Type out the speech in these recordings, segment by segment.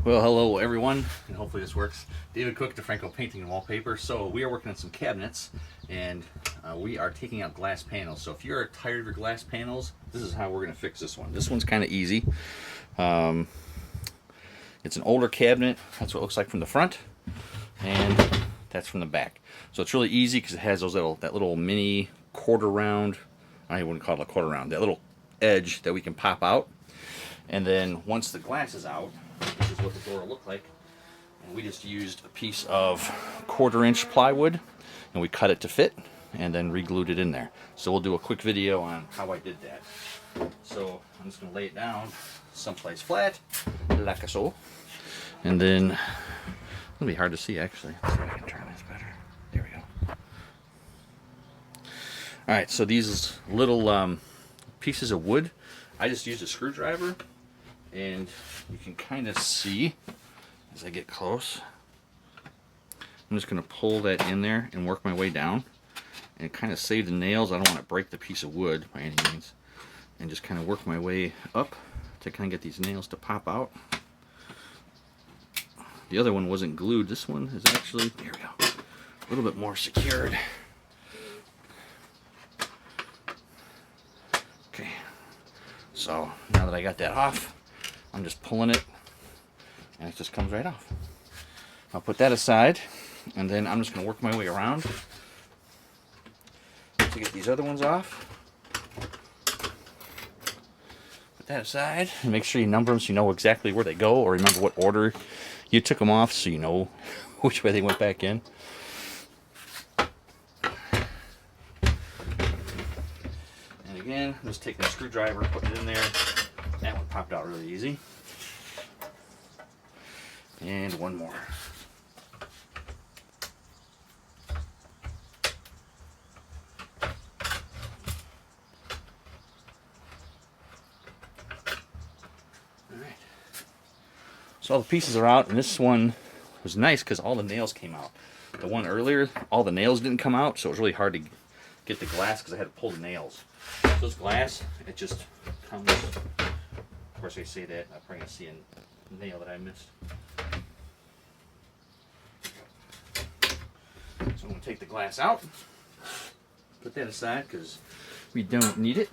Well, hello everyone, and hopefully this works. David Cook, DeFranco Painting and Wallpaper. So we are working on some cabinets, and we are taking out glass panels. So if you're tired of your glass panels, this is how we're going to fix this one. This one's kind of easy. It's an older cabinet. That's what it looks like from the front, and that's from the back. So it's really easy because it has those that little mini quarter round. I wouldn't call it a quarter round. That little edge that we can pop out, and then once the glass is out, this is what the door will look like. And we just used a piece of 1/4-inch plywood, and we cut it to fit, and then re-glued it in there. So we'll do a quick video on how I did that. So I'm just going to lay it down someplace flat, like so. And then it'll be hard to see actually. Let's see if I can turn this better. There we go. All right, so these little pieces of wood, I just used a screwdriver, and you can kind of see as I get close. I'm just going to pull that in there and work my way down and kind of save the nails. I don't want to break the piece of wood by any means, and just kind of work my way up to kind of get these nails to pop out. The other one wasn't glued. This one is actually, there we go, a little bit more secured. Okay, so now that I got that off, I'm just pulling it, and it just comes right off. I'll put that aside, and then I'm just going to work my way around to get these other ones off. Put that aside, and make sure you number them so you know exactly where they go, or remember what order you took them off so you know which way they went back in. And again, I'm just taking a screwdriver, putting it in there. That one popped out really easy. And one more. Alright. So all the pieces are out, and this one was nice because all the nails came out. The one earlier, all the nails didn't come out, so it was really hard to get the glass because I had to pull the nails. So this glass, it just comes. Of course, I say that, I'm probably going to see a nail that I missed. So I'm going to take the glass out, put that aside because we don't need it.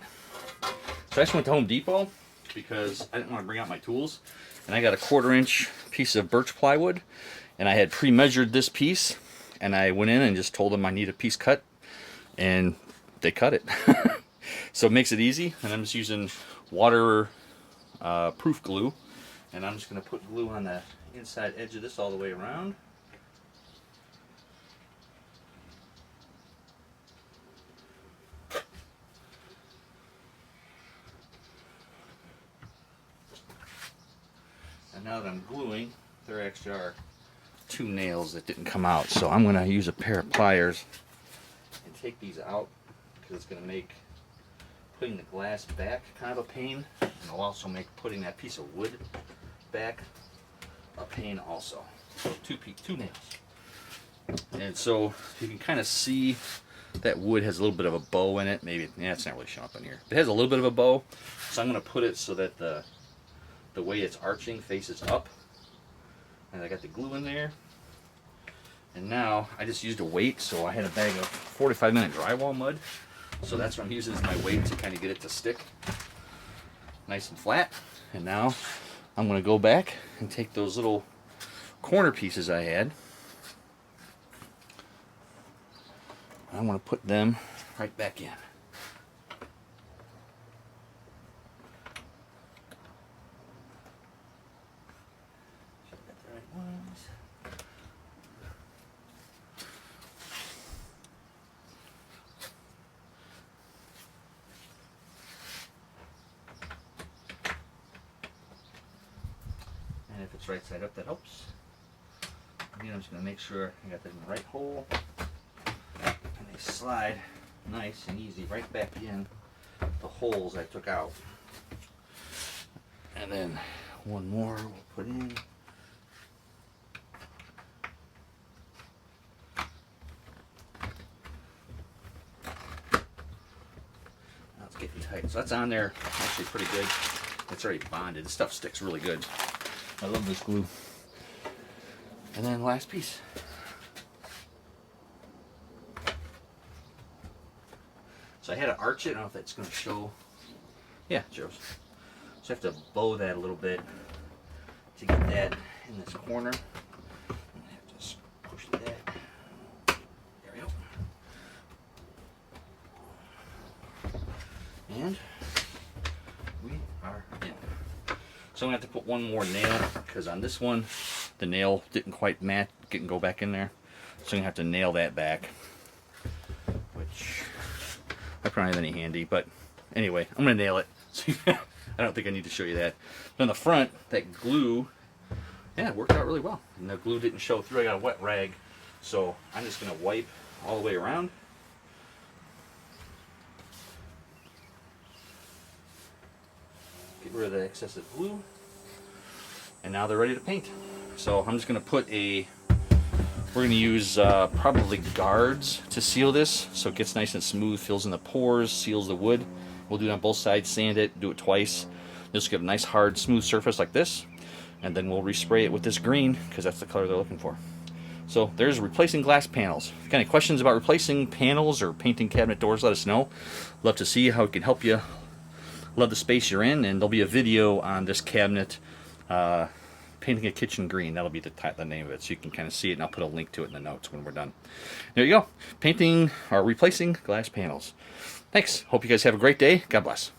So I just went to Home Depot because I didn't want to bring out my tools. And I got a 1/4-inch piece of birch plywood, and I had pre-measured this piece, and I went in and just told them I need a piece cut, and they cut it. So it makes it easy, and I'm just using water proof glue, and I'm just going to put glue on the inside edge of this all the way around. And now that I'm gluing, there actually are 2 nails that didn't come out, so I'm going to use a pair of pliers and take these out because it's going to make putting the glass back kind of a pain, and it'll also make putting that piece of wood back a pain also. So 2 nails. And so you can kind of see that wood has a little bit of a bow in it. Maybe, yeah, it's not really showing up in here. It has a little bit of a bow, so I'm going to put it so that the way it's arching faces up. And I got the glue in there. And now I just used a weight, so I had a bag of 45-minute drywall mud. So that's what I'm using as my weight to kind of get it to stick nice and flat. And now I'm going to go back and take those little corner pieces I had. I want to put them right back in. And if it's right side up, that helps. Again, I'm just going to make sure I got them in the right hole. And they slide nice and easy right back in the holes I took out. And then one more we'll put in. Now getting tight. So that's on there actually pretty good. It's already bonded. This stuff sticks really good. I love this glue. And then last piece. So I had to arch it. I don't know if that's going to show. Yeah, it shows. So I have to bow that a little bit to get that in this corner. I have to just push that. There we go. And we are in. So I'm going to have to put one more nail because on this one, the nail didn't quite match, didn't go back in there. So I'm going to have to nail that back, which I probably don't have any handy, but anyway, I'm going to nail it. So I don't think I need to show you that. But on the front, that glue, yeah, it worked out really well. And the glue didn't show through. I got a wet rag, so I'm just going to wipe all the way around. Get rid of the excessive glue. And now they're ready to paint. So I'm just going to put we're going to use probably guards to seal this so it gets nice and smooth, fills in the pores, seals the wood. We'll do it on both sides, sand it, do it twice. Just get a nice hard smooth surface like this, and then we'll respray it with this green because that's the color they're looking for. So there's replacing glass panels. If you got any questions about replacing panels or painting cabinet doors, let us know. Love to see how it can help you. Love the space you're in, and there'll be a video on this cabinet painting a kitchen green. That'll be the name of it, so you can kind of see it, and I'll put a link to it in the notes when we're done. There you go. Painting or replacing glass panels. Thanks. Hope you guys have a great day. God bless.